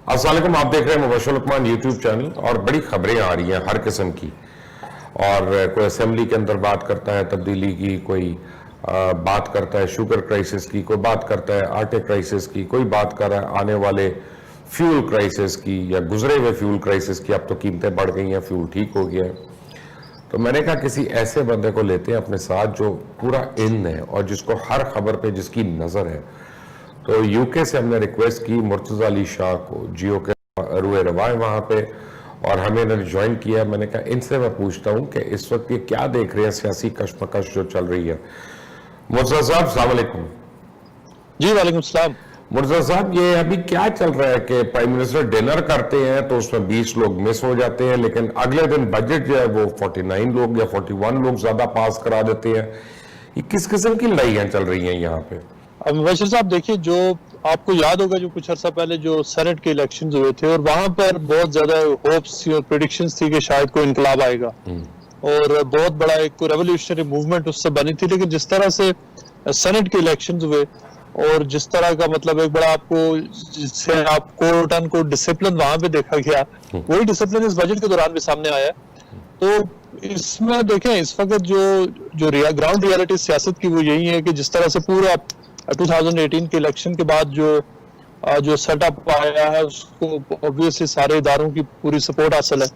السلام علیکم، آپ دیکھ رہے ہیں مبشر لقمان یوٹیوب چینل، اور بڑی خبریں آ رہی ہیں ہر قسم کی. اور کوئی اسمبلی کے اندر بات کرتا ہے تبدیلی کی، کوئی بات کرتا ہے شوگر کرائسس کی، کوئی بات کرتا ہے آٹے کرائسس کی، کوئی بات کر رہا ہے آنے والے فیول کرائسس کی یا گزرے ہوئے فیول کرائسس کی. اب تو قیمتیں بڑھ گئی ہیں، فیول ٹھیک ہو گیا ہے. تو میں نے کہا کسی ایسے بندے کو لیتے ہیں اپنے ساتھ جو پورا علم ہے اور جس کو ہر خبر پہ جس کی نظر ہے. تو یو کے سے ہم نے ریکویسٹ کی مرتضی علی شاہ کو، جیو کے روئے روا ہے وہاں پہ، اور ہمیں انہوں نے جوائن کیا. میں نے کہا ان سے میں پوچھتا ہوں کہ اس وقت یہ کیا دیکھ رہے ہیں سیاسی کشمکش جو چل رہی ہے. مرتضی صاحب السلام علیکم. جی وعلیکم السلام. مرتضی صاحب، یہ ابھی کیا چل رہا ہے کہ پرائم منسٹر ڈنر کرتے ہیں تو اس میں 20 لوگ مس ہو جاتے ہیں، لیکن اگلے دن بجٹ جو ہے وہ 49 لوگ یا 41 لوگ زیادہ پاس کرا دیتے ہیں. یہ کس قسم کی لڑائیاں چل رہی ہیں یہاں پہ؟ مبشر صاحب دیکھیے، جو آپ کو یاد ہوگا جو کچھ عرصہ پہلے جو سینٹ کے الیکشنز ہوئے تھے اور وہاں پر بہت زیادہ ہوپس تھی اور پریڈکشنز تھی کہ شاید کوئی انقلاب آئے گا اور بہت بڑا ایک ریولیوشنری موومنٹ اس سے بنی تھی. لیکن جس طرح سے سینٹ کے الیکشنز ہوئے اور جس طرح کا مطلب ایک بڑا آپ کو جس سے آپ کوٹ ان کوٹ ڈسپلن وہاں پہ دیکھا گیا، وہی ڈسپلن اس بجٹ کے دوران بھی سامنے آیا. تو اس میں دیکھیں اس وقت جو گراؤنڈ ریالٹی سیاست کی وہ یہی ہے کہ جس طرح سے پورا 2018 کے الیکشن کے بعد جو سیٹ اپ آیا ہے اس کو obviously سارے اداروں کی پوری سپورٹ حاصل ہے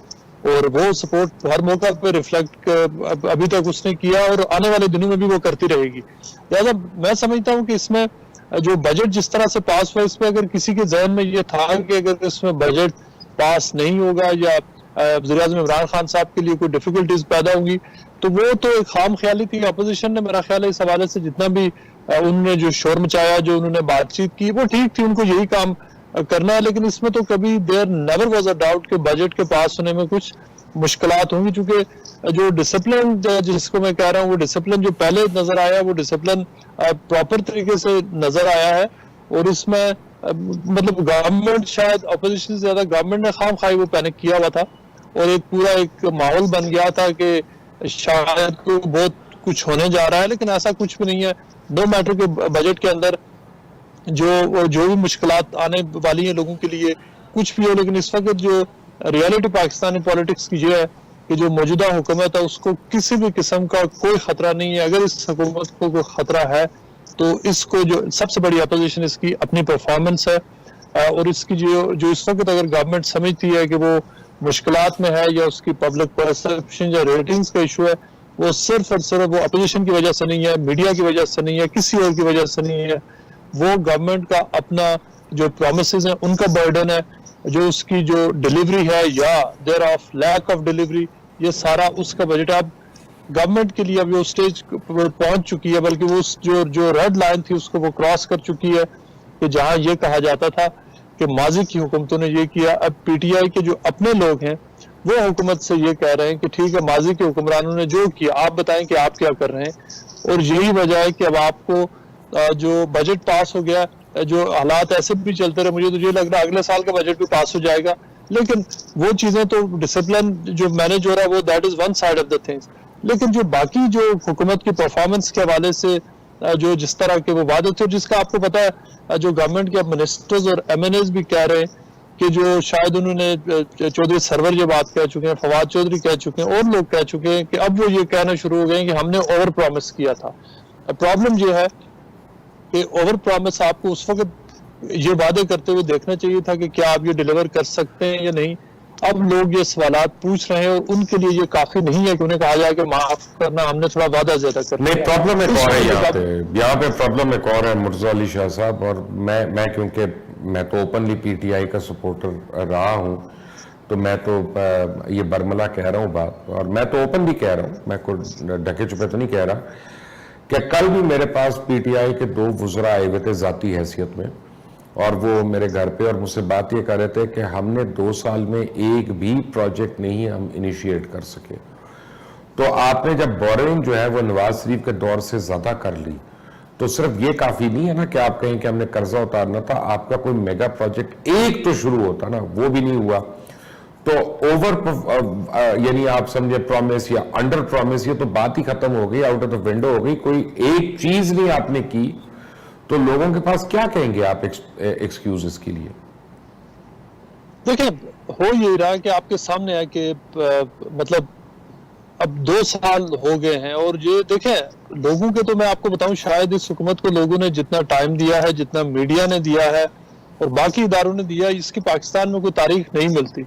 اور وہ سپورٹ ہر موقع پہ ریفلیکٹ ابھی تک اس نے کیا اور آنے والے دنوں میں بھی وہ کرتی رہے گی. لہٰذا میں سمجھتا ہوں کہ اس میں جو بجٹ جس طرح سے پاس ہوا، اس پہ اگر کسی کے ذہن میں یہ تھا کہ اگر اس میں بجٹ پاس نہیں ہوگا یا وزیر اعظم عمران خان صاحب کے لیے کوئی ڈیفیکلٹیز پیدا ہوں گی، تو وہ تو ایک خام خیالی تھی. اپوزیشن نے میرا خیال ہے اس حوالے سے جتنا بھی انہوں نے جو شور مچایا، جو انہوں نے بات چیت کی، وہ ٹھیک تھی، ان کو یہی کام کرنا ہے. لیکن اس میں تو کبھی دیر نیور واز اے ڈاؤٹ کہ بجٹ کے پاس ہونے میں کچھ مشکلات ہوں گی، چونکہ جو ڈسپلن جس کو میں کہہ رہا ہوں وہ ڈسپلن جو پہلے نظر آیا وہ ڈسپلن پراپر طریقے سے نظر آیا ہے. اور اس میں مطلب گورنمنٹ شاید اپوزیشن سے زیادہ گورنمنٹ نے خام خواہ وہ پینک کیا ہوا تھا اور ایک پورا ایک ماحول بن گیا تھا کہ شاید کو بہت کچھ ہونے جا رہا ہے، لیکن ایسا کچھ بھی نہیں ہے. نو میٹر کے بجٹ کے اندر جو بھی مشکلات آنے والی ہیں لوگوں کے لیے کچھ بھی ہو، لیکن اس وقت جو ریالٹی پاکستانی پولیٹکس کی یہ ہے کہ جو موجودہ حکومت ہے اس کو کسی بھی قسم کا کوئی خطرہ نہیں ہے. اگر اس حکومت کو کوئی خطرہ ہے تو اس کو جو سب سے بڑی اپوزیشن اس کی اپنی پرفارمنس ہے، اور اس کی جو اس وقت اگر گورنمنٹ سمجھتی ہے کہ وہ مشکلات میں ہے یا اس کی پبلک پرسپشن یا ریٹنگز کا ایشو ہے، وہ صرف اور صرف وہ اپوزیشن کی وجہ سے نہیں ہے، میڈیا کی وجہ سے نہیں ہے، کسی اور کی وجہ سے نہیں ہے. وہ گورنمنٹ کا اپنا جو پرومسز ہیں ان کا برڈن ہے، جو اس کی جو ڈیلیوری ہے یا دیر آف لیک آف ڈیلیوری، یہ سارا اس کا بجٹ. اب گورنمنٹ کے لیے اب وہ اسٹیج پہنچ چکی ہے، بلکہ وہ جو ریڈ لائن تھی اس کو وہ کراس کر چکی ہے کہ جہاں یہ کہا جاتا تھا کہ ماضی کی حکومتوں نے یہ کیا. اب پی ٹی آئی کے جو اپنے لوگ ہیں وہ حکومت سے یہ کہہ رہے ہیں کہ ٹھیک ہے ماضی کے حکمرانوں نے جو کیا آپ بتائیں کہ آپ کیا کر رہے ہیں. اور یہی وجہ ہے کہ اب آپ کو جو بجٹ پاس ہو گیا، جو حالات ایسے بھی چلتے رہے، مجھے تو یہ لگ رہا ہے اگلے سال کا بجٹ بھی پاس ہو جائے گا. لیکن وہ چیزیں تو ڈسپلن جو مینج ہو رہا ہے وہ that is one side of the things. لیکن جو باقی جو حکومت کی پرفارمنس کے حوالے سے جو جس طرح کے وہ وعدے تھے، جس کا آپ کو پتا ہے جو گورنمنٹ کے منسٹرز اور ایم این ایز بھی کہہ رہے ہیں کہ جو شاید انہوں نے چودھری سرور یہ بات کہہ چکے ہیں، فواد چودھری کہہ چکے ہیں اور لوگ کہہ چکے ہیں کہ اب وہ یہ کہنا شروع ہو گئے ہیں کہ ہم نے اوور پرومس کیا تھا. پرابلم یہ ہے کہ اوور پرومس آپ کو اس وقت یہ وعدے کرتے ہوئے دیکھنا چاہیے تھا کہ کیا آپ یہ ڈیلیور کر سکتے ہیں یا نہیں. اب لوگ یہ سوالات پوچھ رہے ہیں اور ان کے لیے یہ کافی نہیں ہے کہ انہیں کہا جائے کہ معاف کرنا، ہم نے تھوڑا وعدہ زیادہ کر نہیں. پرابلم ایک اور ہے یہاں پہ پرابلم ایک اور ہے مرتضی علی شاہ صاحب، اور میں کیونکہ میں تو اوپنلی پی ٹی آئی کا سپورٹر رہا ہوں تو میں تو یہ برملا کہہ رہا ہوں بات، اور میں تو اوپن بھی کہہ رہا ہوں، میں کوئی ڈھکے چھپے تو نہیں کہہ رہا کہ کل بھی میرے پاس پی ٹی آئی کے 2 وزراء آئے ہوئے تھے ذاتی حیثیت میں، اور وہ میرے گھر پہ اور مجھ سے بات یہ کر رہے تھے کہ ہم نے 2 سال میں ایک بھی پروجیکٹ نہیں ہم انیشیٹ کر سکے. تو آپ نے جب بورنگ جو ہے وہ نواز شریف کے دور سے زیادہ کر لی تو صرف یہ کافی نہیں ہے نا کہ آپ کہیں کہ ہم نے قرضہ اتارنا تھا. آپ کا کوئی میگا پروجیکٹ ایک تو شروع ہوتا نا، وہ بھی نہیں ہوا. تو اوور یعنی آپ سمجھے پرومس یا انڈر پرومس، یہ تو بات ہی ختم ہو گئی، آؤٹ آف دا ونڈو ہو گئی. کوئی ایک چیز نہیں آپ نے کی تو لوگوں کے پاس کیا کہیں گے آپ ایکسکیوز اس کے لیے؟ دیکھیں ہو یہی رہا کہ آپ کے سامنے ہے کہ مطلب اب 2 سال ہو گئے ہیں، اور یہ دیکھیں لوگوں کے تو میں آپ کو بتاؤں شاید اس حکومت کو لوگوں نے جتنا ٹائم دیا ہے، جتنا میڈیا نے دیا ہے اور باقی اداروں نے دیا، اس کی پاکستان میں کوئی تاریخ نہیں ملتی،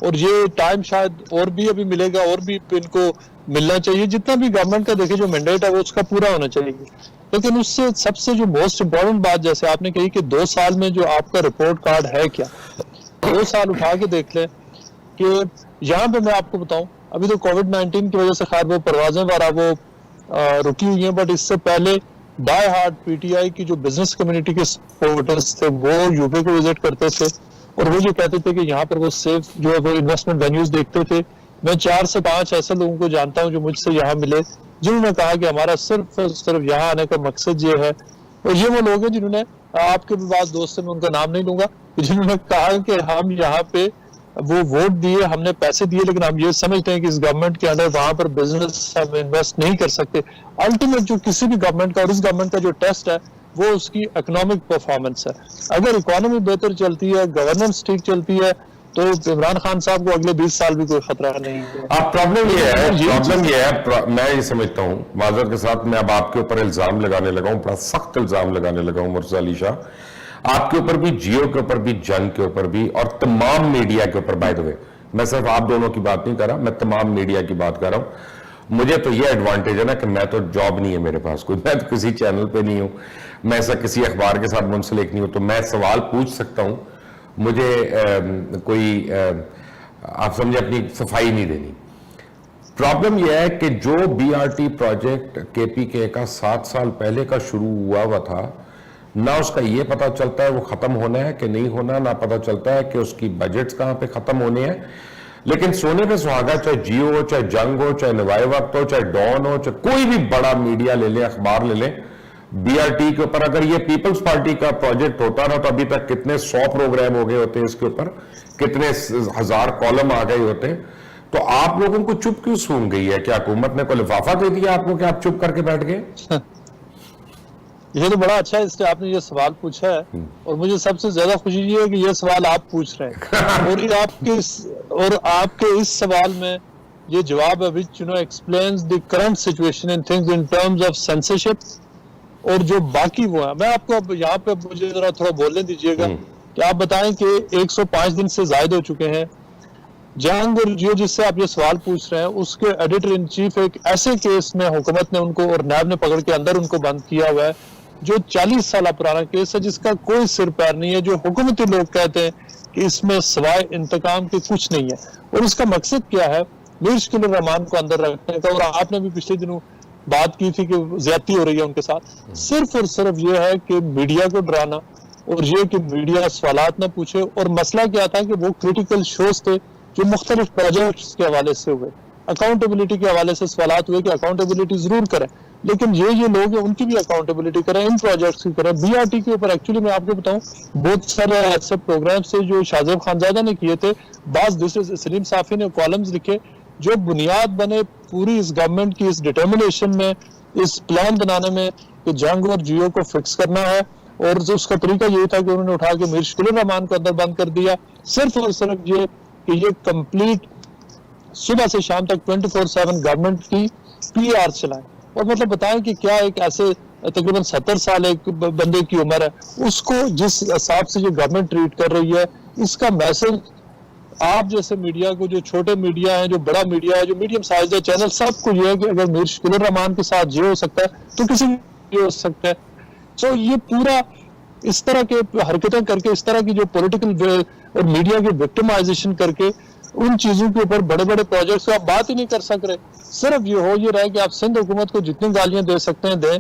اور یہ ٹائم شاید اور بھی ابھی ملے گا، اور بھی ان کو ملنا چاہیے، جتنا بھی گورنمنٹ کا دیکھیں جو مینڈیٹ ہے وہ اس کا پورا ہونا چاہیے. لیکن اس سے سب سے جو موسٹ امپورٹنٹ بات جیسے آپ نے کہی کہ 2 سال میں جو آپ کا رپورٹ کارڈ ہے کیا، 2 سال اٹھا کے دیکھ لیں کہ یہاں پہ میں آپ کو بتاؤں ابھی تو کووڈ-19 کی وجہ سے خیر وہ پروازیں وغیرہ وہ رکی ہوئی ہیں، بٹ اس سے پہلے ڈائی ہارڈ پی ٹی آئی کی جو بزنس کمیونٹی کے سپورٹرز تھے وہ یو کے کو وزٹ کرتے تھے، اور وہ یہ کہتے تھے کہ یہاں پر وہ سیف جو ہے وہ انویسٹمنٹ وینیوز دیکھتے تھے. میں 4 سے 5 ایسے لوگوں کو جانتا ہوں جو مجھ سے یہاں ملے، جنہوں نے کہا کہ ہمارا صرف یہاں آنے کا مقصد یہ ہے، اور یہ وہ لوگ ہیں جنہوں نے آپ کے بھی بعض دوست ہیں، میں ان کا نام نہیں لوں گا، جنہوں نے کہا کہ ہم یہاں پہ وہ ووٹ دیے، ہم نے پیسے دیے، لیکن ہم یہ سمجھتے ہیں کہ اس گورنمنٹ کے انڈر وہاں پر بزنس ہم انویسٹ نہیں کر سکتے. الٹیمیٹ جو کسی بھی گورنمنٹ کا اور اس گورنمنٹ کا جو ٹیسٹ ہے وہ اس کی اکنامک پرفارمنس ہے. اگر اکانومی بہتر چلتی ہے، گورننس ٹھیک چلتی ہے، تو عمران خان صاحب کو اگلے 20 سال بھی کوئی خطرہ نہیں ہے. پرابلم یہ ہے میں یہ سمجھتا ہوں معذرت کے ساتھ، میں اب آپ کے اوپر الزام لگانے لگا ہوں، بڑا سخت الزام لگانے لگا ہوں مرزا علی شاہ، آپ کے اوپر بھی، جیو کے اوپر بھی، جنگ کے اوپر بھی، اور تمام میڈیا کے اوپر. بائی دا وے میں صرف آپ دونوں کی بات نہیں کر رہا، میں تمام میڈیا کی بات کر رہا ہوں. مجھے تو یہ ایڈوانٹیج ہے نا کہ میں تو جاب نہیں ہے میرے پاس کوئی، میں تو کسی چینل پہ نہیں ہوں، میں ایسا کسی اخبار کے ساتھ منسلک نہیں ہوں، تو میں سوال پوچھ سکتا ہوں. مجھے کوئی آپ سمجھے اپنی صفائی نہیں دینی. پرابلم یہ ہے کہ جو بی آر ٹی پروجیکٹ کے پی کے کا 7 سال پہلے کا شروع ہوا تھا، نہ اس کا یہ پتا چلتا ہے وہ ختم ہونا ہے کہ نہیں ہونا، نہ پتا چلتا ہے کہ اس کی بجٹس کہاں پہ ختم ہونے ہیں. لیکن سونے پہ سہاگا، چاہے جیو ہو، چاہے جنگ ہو، چاہے نوائے وقت ہو، چاہے ڈان ہو، چاہے کوئی بھی بڑا میڈیا لے لیں، اخبار لے لیں، بی آر ٹی کے اوپر اگر یہ پیپلز پارٹی کا پروجیکٹ ہوتا نا تو ابھی تک کتنے 100 پروگرام ہو گئے ہوتے اس کے اوپر، کتنے 1000 کالم آ گئے ہوتے. تو آپ لوگوں کو چپ کیوں سون گئی ہے؟ کیا حکومت نے کوئی لفافہ دے دیا آپ کو کہ آپ چپ کر کے بیٹھ گئے؟ یہ تو بڑا اچھا ہے اس لیے آپ نے یہ سوال پوچھا ہے، اور مجھے سب سے زیادہ خوشی یہ ہے کہ یہ سوال آپ پوچھ رہے ہیں اور آپ کے اس سوال میں یہ جواب ہے which explains the current situation and things in terms of censorship. اور جو باقی وہ ہے، میں آپ کو اب یہاں پہ مجھے ذرا تھوڑا بولنے دیجیے گا کہ آپ بتائیں کہ 105 دن سے زائد ہو چکے ہیں. جنگ اور جیو جس سے آپ یہ سوال پوچھ رہے ہیں، اس کے ایڈیٹر ان چیف ایک ایسے کیس میں حکومت نے ان کو اور نیب نے پکڑ کے اندر ان کو بند کیا ہوا ہے جو 40 سالہ پرانا کیس ہے، جس کا کوئی سر پیر نہیں ہے، جو حکومتی لوگ کہتے ہیں کہ اس میں سوائے انتقام کے کچھ نہیں ہے. اور اس کا مقصد کیا ہے؟ میر شکیل الرحمان کو اندر رکھنے کا. اور آپ نے بھی پچھلے دنوں بات کی تھی کہ زیادتی ہو رہی ہے ان کے ساتھ. صرف اور صرف یہ ہے کہ میڈیا کو ڈرانا، اور یہ کہ میڈیا سوالات نہ پوچھے. اور مسئلہ کیا تھا کہ وہ کریٹیکل شوز تھے جو مختلف پروجیکٹس کے حوالے سے ہوئے، اکاؤنٹیبلٹی کے حوالے سے سوالات ہوئے کہ اکاؤنٹیبلٹی ضرور کریں، لیکن یہ لوگ ہیں ان کی بھی اکاؤنٹیبلٹی کریں، ان پروجیکٹس کی کریں. بی آر ٹی کے اوپر ایکچولی میں آپ کو بتاؤں بہت سارے ایسے پروگرامز تھے جو شاہ زیب خانزادہ نے کیے تھے، بعض دوسرے سلیم صافی نے کالمز لکھے جو بنیاد بنے پوری اس گورنمنٹ کی اس ڈٹرمنیشن میں، اس پلان بنانے میں کہ جنگ اور جیو کو فکس کرنا ہے. اور اس کا طریقہ یہ تھا کہ انہوں نے اٹھا کے میر شکیل الرحمان کو اندر بند کر دیا، صرف اور صرف یہ کہ یہ کمپلیٹ صبح سے شام تک 24/7 گورنمنٹ کی پی آر چلائیں. اور مطلب بتائیں کہ کیا ایک ایسے تقریباً 70 سال ایک بندے کی عمر ہے، اس کو جس حساب سے یہ گورنمنٹ ٹریٹ کر رہی ہے، اس کا میسج آپ جیسے میڈیا کو، جو چھوٹے میڈیا ہیں، جو بڑا میڈیا ہے، جو میڈیم سائز ہے چینل، سب کو یہ ہے کہ اگر میر شکیل الرحمان کے ساتھ یہ ہو سکتا ہے تو کسی بھی ہو سکتا ہے. سو یہ پورا اس طرح کے حرکتیں کر کے، اس طرح کی جو پولیٹیکل اور میڈیا کی وکٹمائزیشن کر کے ان چیزوں کے اوپر بڑے بڑے پروجیکٹس آپ بات ہی نہیں کر سک رہے. صرف یہ رہے کہ آپ سندھ حکومت کو جتنی گالیاں دے سکتے ہیں دیں،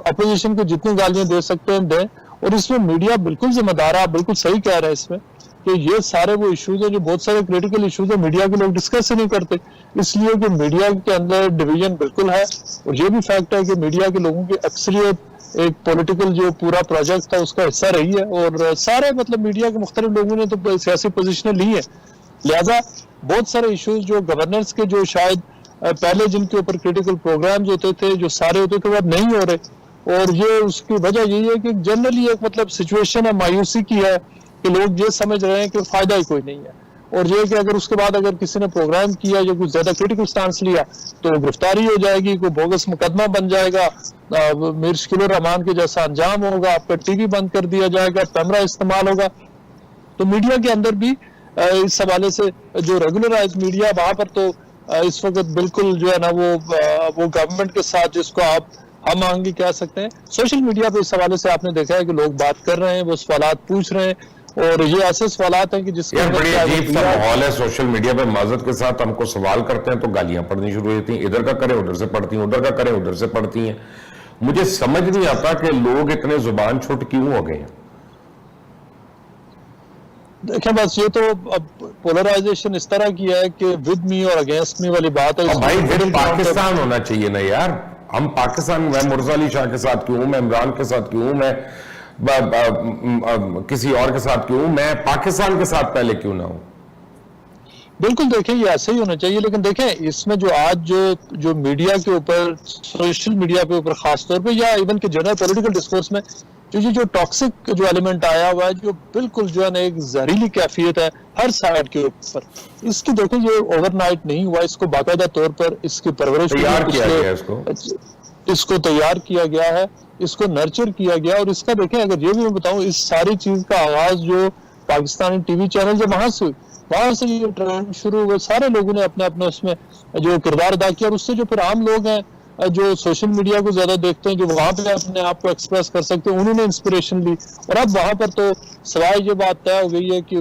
اپوزیشن کو جتنی گالیاں دے سکتے ہیں دیں. اور اس میں میڈیا بالکل ذمہ دار ہے، آپ بالکل صحیح کہہ رہے ہیں اس میں کہ یہ سارے وہ ایشوز ہیں جو بہت سارے کریٹیکل ایشوز ہیں، میڈیا کے لوگ ڈسکس ہی نہیں کرتے، اس لیے کہ میڈیا کے اندر ڈویژن بالکل ہے. اور یہ بھی فیکٹ ہے کہ میڈیا کے لوگوں کی اکثریت ایک پولیٹیکل جو پورا پروجیکٹ تھا اس کا حصہ رہی ہے. اور سارے مطلب میڈیا کے مختلف لوگوں نے تو سیاسی پوزیشنیں لی ہیں، لہذا بہت سارے ایشوز جو گورننس کے جو شاید پہلے جن کے اوپر کریٹیکل پروگرامز ہوتے تھے، جو سارے ہوتے تھے، وہ اب نہیں ہو رہے. اور یہ اس کی وجہ یہی ہے کہ جنرلی ایک مطلب سچویشن ہے، مایوسی کی ہے کہ لوگ یہ سمجھ رہے ہیں کہ فائدہ ہی کوئی نہیں ہے، اور یہ کہ اگر اس کے بعد اگر کسی نے پروگرام کیا یا کچھ زیادہ کریٹیکل سٹانس لیا تو گرفتاری ہو جائے گی، کوئی بوگس مقدمہ بن جائے گا، میر شکیل الرحمان کے جیسا انجام ہوگا، آپ کا ٹی وی بند کر دیا جائے گا، کیمرہ استعمال ہوگا. تو میڈیا کے اندر بھی اس حوالے سے جو ریگولرائز میڈیا وہاں پر تو اس وقت بالکل جو ہے نا وہ گورنمنٹ کے ساتھ جس کو آپ ہم آہنگی کہہ سکتے ہیں، سوشل میڈیا پہ اس حوالے سے آپ نے دیکھا ہے کہ لوگ بات کر رہے ہیں، وہ سوالات پوچھ رہے ہیں، اور یہ ایسے سوالات ہیں کہ جس یار بڑی عجیب سا ماحول ہے سوشل میڈیا پہ. معذرت کے ساتھ ہم کو سوال کرتے ہیں تو گالیاں پڑھنی شروع ہو جاتی ہیں، ادھر کا کریں ادھر سے پڑھتی ہیں، ادھر کا کریں ادھر سے پڑھتی ہیں. مجھے سمجھ نہیں آتا کہ لوگ اتنے زبان چھوٹ کیوں ہو گئے ہیں. دیکھیں بس یہ تو اب پولرائزیشن اس طرح کی ہے کہ ود می اور اگینسٹ می والی بات ہے. بھائی پھر پاکستان ہونا چاہیے نا یار. ہم پاکستان، میں مرزا علی شاہ کے ساتھ کیوں ہوں، میں عمران کے ساتھ کیوں ہوں، میں کسی اور کے ساتھ کیوں ہوں، میں پاکستان کے ساتھ پہلے کیوں نہ ہوں. بالکل دیکھیں یہ ایسے ہی ہونا چاہیے. لیکن دیکھیں اس میں جو آج جو میڈیا کے اوپر، سوشل میڈیا کے اوپر خاص طور پہ، یا ایون کہ جنرل پولیٹیکل ڈسکورس میں جو ٹاکسک جو ایلیمنٹ آیا ہوا ہے، جو بالکل جو ہے نا ایک زہریلی کیفیت ہے ہر سائڈ کے اوپر، اس کی دیکھیں یہ اوور نائٹ نہیں ہوا، اس کو باقاعدہ طور پر اس کی پرورش تیار کیا گیا، اس کو تیار کیا گیا ہے، اس کو نرچر کیا گیا. اور اس کا دیکھیں اگر یہ بھی میں بتاؤں، اس ساری چیز کا آغاز جو پاکستانی ٹی وی چینل جب وہاں سے یہ ٹرینڈ شروع ہوئے، سارے لوگوں نے اپنے اپنے اس میں جو کردار ادا کیا، اور اس سے جو پھر عام لوگ ہیں جو سوشل میڈیا کو زیادہ دیکھتے ہیں، جو وہاں پہ اپنے آپ کو ایکسپریس کر سکتے ہیں، انہوں نے انسپریشن لی. اور اب وہاں پر تو سوائے یہ بات طے ہو گئی ہے کہ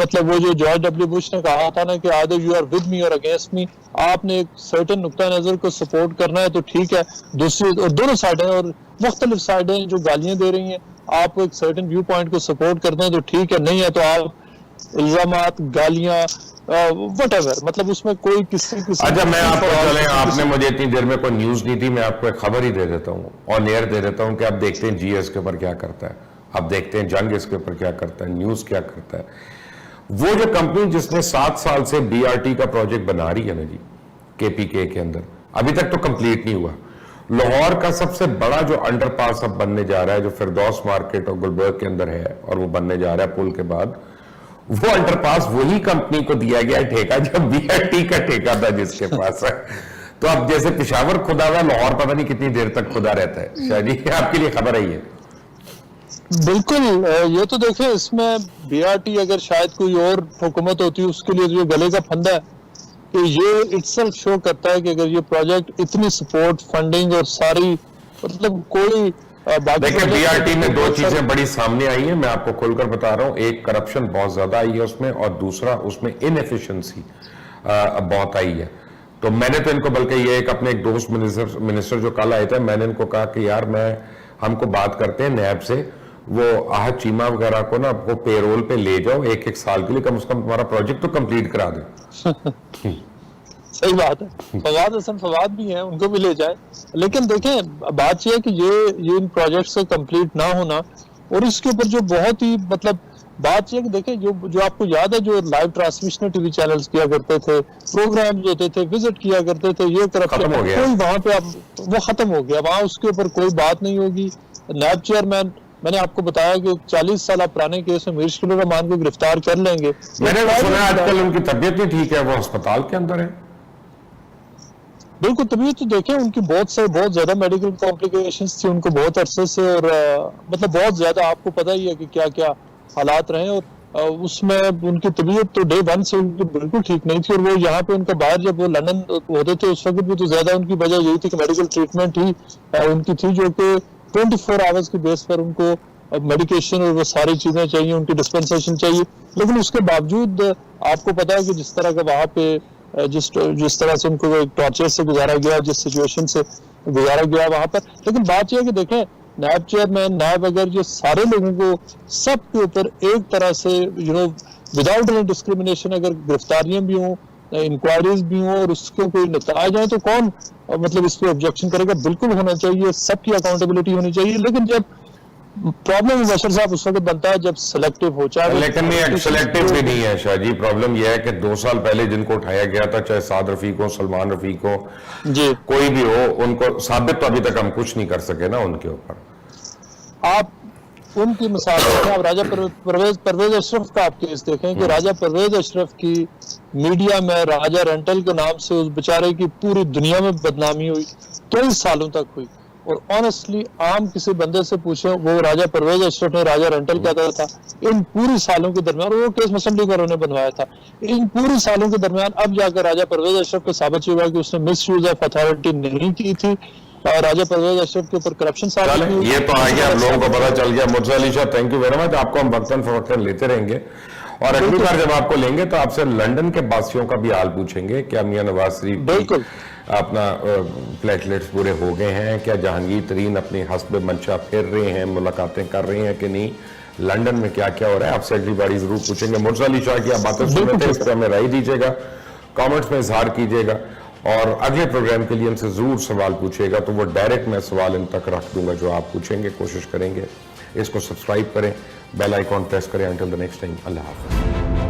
مطلب وہ جو جارج ڈبلیو بش نے کہا تھا نا کہ آدر یو آر ود می اور اگینسٹ می، آپ نے ایک سرٹن نقطہ نظر کو سپورٹ کرنا ہے تو ٹھیک ہے، دوسری اور دونوں سائڈیں اور مختلف سائڈیں جو گالیاں دے رہی ہیں، آپ ایک سرٹن ویو پوائنٹ کو سپورٹ کرتے ہیں تو ٹھیک ہے، نہیں ہے تو آپ الزامات، گالیاں، وٹ ایور، مطلب اس میں کوئی کسی اچھا میں آپ کو چلیں، آپ نے مجھے اتنی دیر میں کوئی نیوز نہیں تھی، میں آپ کو ایک خبر ہی دے دیتا ہوں، آن ایئر دے دیتا ہوں کہ آپ دیکھتے ہیں جی ایس کے اوپر کیا کرتا ہے، آپ دیکھتے ہیں جنگ اس کے اوپر کیا کرتا ہے، نیوز کیا کرتا ہے. وہ جو کمپنی جس نے 7 سال سے بی آر ٹی کا پروجیکٹ بنا رہی ہے نا جی کے پی کے اندر، ابھی تک تو کمپلیٹ نہیں ہوا. لاہور کا سب سے بڑا جو انڈر پاس اب بننے جا رہا ہے، جو فردوس مارکیٹ اور گلبرگ کے اندر ہے، اور وہ بننے جا رہا ہے پل کے بعد، وہ انڈر پاس وہی کمپنی کو دیا گیا ٹھیکہ جب بی آر ٹی کا ٹھیکہ تھا جس کے پاس ہے. تو اب جیسے پشاور خدا ہوا، لاہور پتہ نہیں کتنی دیر تک خدا رہتا ہے. شاہ جی آپ کے لیے خبر ہے یہ؟ بالکل. یہ تو دیکھیں اس میں بی آر ٹی اگر شاید کوئی اور حکومت ہوتی ہے، اس کے لیے جو گلے کا پھندا ہے کہ یہ اٹ سیلف شو کرتا ہے کہ اگر یہ پروجیکٹ اتنی سپورٹ، فنڈنگ اور ساری مطلب کوئی دیکھیں بی آر ٹی میں 2 چیزیں بڑی سامنے آئی ہیں، میں آپ کو کھول کر بتا رہا ہوں. ایک کرپشن بہت زیادہ آئی ہے اس میں، اور دوسرا اس میں انیفیشنسی بہت آئی ہے. تو میں نے تو ان کو بلکہ یہ اپنے ایک دوست منسٹر جو کل آئے تھے، میں نے ان کو کہا کہ یار ہم کو بات کرتے ہیں نیب سے، وہ آہد چیمہ وغیرہ کو نا وہ پے رول پہ لے جاؤ 1 سال کے لیے، کم از کم تمہارا پروجیکٹ تو کمپلیٹ کرا دیں. صحیح بات ہے. فواد حسن فواد بھی ہیں، ان کو بھی لے جائے. لیکن دیکھیں بات یہ ہے کہ یہ ان پروجیکٹس کا کمپلیٹ نہ ہونا، اور اس کے اوپر جو بہت ہی مطلب بات یہ ہے کہ دیکھیں جو آپ کو یاد ہے جو live transmission T V channels کیا کرتے تھے، پروگرامز ہوتے تھے، وزٹ کیا کرتے تھے، یہ کرپشن کوئی وہاں پہ اب وہ ختم ہو گیا. وہاں اس کے اوپر کوئی بات نہیں ہوگی. نیب چیئرمین، میں نے آپ کو بتایا کہ 40 سالہ پرانے کیس میں میر شکیل الرحمان کو گرفتار کر لیں گے. میں نے سنا آج کل ان کی طبیعت نہیں ٹھیک ہے، وہ ہسپتال کے اندر ہے. بالکل طبیعت تو دیکھیں ان کی بہت زیادہ میڈیکل کمپلیکیشنز تھی ان کو بہت عرصے سے، اور مطلب بہت زیادہ آپ کو پتہ ہی ہے کہ کیا کیا حالات رہے. اور اس میں ان کی طبیعت تو ڈے 1 سے ان کی بالکل ٹھیک نہیں تھی. اور وہ یہاں پہ ان کا باہر جب وہ لندن ہوتے تھے اس وقت بھی تو زیادہ ان کی وجہ یہی تھی کہ میڈیکل ٹریٹمنٹ ہی ان کی تھی، جو کہ 24 آورز کی بیس پر ان کو میڈیکیشن اور وہ ساری چیزیں چاہیے، ان کی ڈسپنسیشن چاہیے. لیکن اس کے باوجود آپ کو پتا ہے کہ جس طرح کا وہاں پہ جس طرح سے ان کو ٹارچر سے گزارا گیا، جس سچویشن سے گزارا گیا وہاں پر. لیکن بات یہ ہے کہ دیکھیں نیب چیئرمین، نیب اگر یہ سارے لوگوں کو سب کے اوپر ایک طرح سے وداؤٹ اینی ڈسکریمنیشن اگر گرفتاریاں بھی ہوں، انکوائریز بھی ہوں، اور اس کے کوئی نتائج آئیں تو کون مطلب اس پہ آبجیکشن کرے گا؟ بالکل ہونا چاہیے، سب کی اکاؤنٹیبلٹی ہونی چاہیے. لیکن جب پرابلم بشر صاحب اس وقت بنتا ہے جب سلیکٹو ہو چاہے، لیکن نہیں سلیکٹو بھی نہیں ہے شاہ جی. پرابلم یہ ہے کہ 2 سال پہلے جن کو اٹھایا گیا تھا، چاہے سعد رفیق ہو، سلمان رفیق ہو، جی کوئی بھی ہو، ان کو ثابت تو ابھی تک ہم کچھ نہیں کر سکے نا ان کے اوپر. آپ ان کی مثال دیکھیں آپ راجہ پرویز اشرف کا آپ کیس دیکھیں کہ راجہ پرویز اشرف کی میڈیا میں راجہ رینٹل کے نام سے اس بیچارے کی پوری دنیا میں بدنامی ہوئی، کئی سالوں تک ہوئی. اور آنیسٹلی عام کسی بندے سے پوچھیں وہ راجہ پرویز اشرف نے راجہ رینٹل کیا کرتا تھا ان پوری سالوں کے درمیان، وہ کیس مسلم لیگ والوں نے بنوایا تھا، ان پوری سالوں کے درمیان اب جا کر راجہ پرویز اشرف کو ثابت ہوا کہ اس نے مس یوز آف اتھارٹی نہیں کی تھی اور راجہ پرویز اشرف کے اوپر کرپشن ثابت چلیں ہوئی. یہ تو آ گیا، ہم لوگوں کو پتا چل گیا. Mirza Ali Shah thank you very much. آپ کو ہم وقتاً فوقتاً لیتے رہیں گے اور اگلی بار جب آپ کو لیں گے تو آپ سے لنڈن کے باسیوں کا بھی حال پوچھیں گے. کیا میاں نواز شریف بالکل اپنا پلیٹلیٹس پورے ہو گئے ہیں؟ کیا جہانگیر ترین اپنی حسب منشا پھر رہے ہیں، ملاقاتیں کر رہے ہیں کہ نہیں؟ لنڈن میں کیا کیا ہو رہا ہے آپ سے اگلی باری ضرور پوچھیں گے. مرزا علی شاہ کی آپ باتیں سنتے تھے، اس پہ ہمیں رائے دیجیے گا، کامنٹس میں اظہار کیجیے گا اور اگلے پروگرام کے لیے ان سے ضرور سوال پوچھیے گا تو وہ ڈائریکٹ میں سوال ان تک رکھ دوں گا جو آپ پوچھیں گے. کوشش کریں گے. اس کو سبسکرائب کریں، بیل آئیکن پریس کریں. انٹل دی نیکسٹ ٹائم، اللہ حافظ.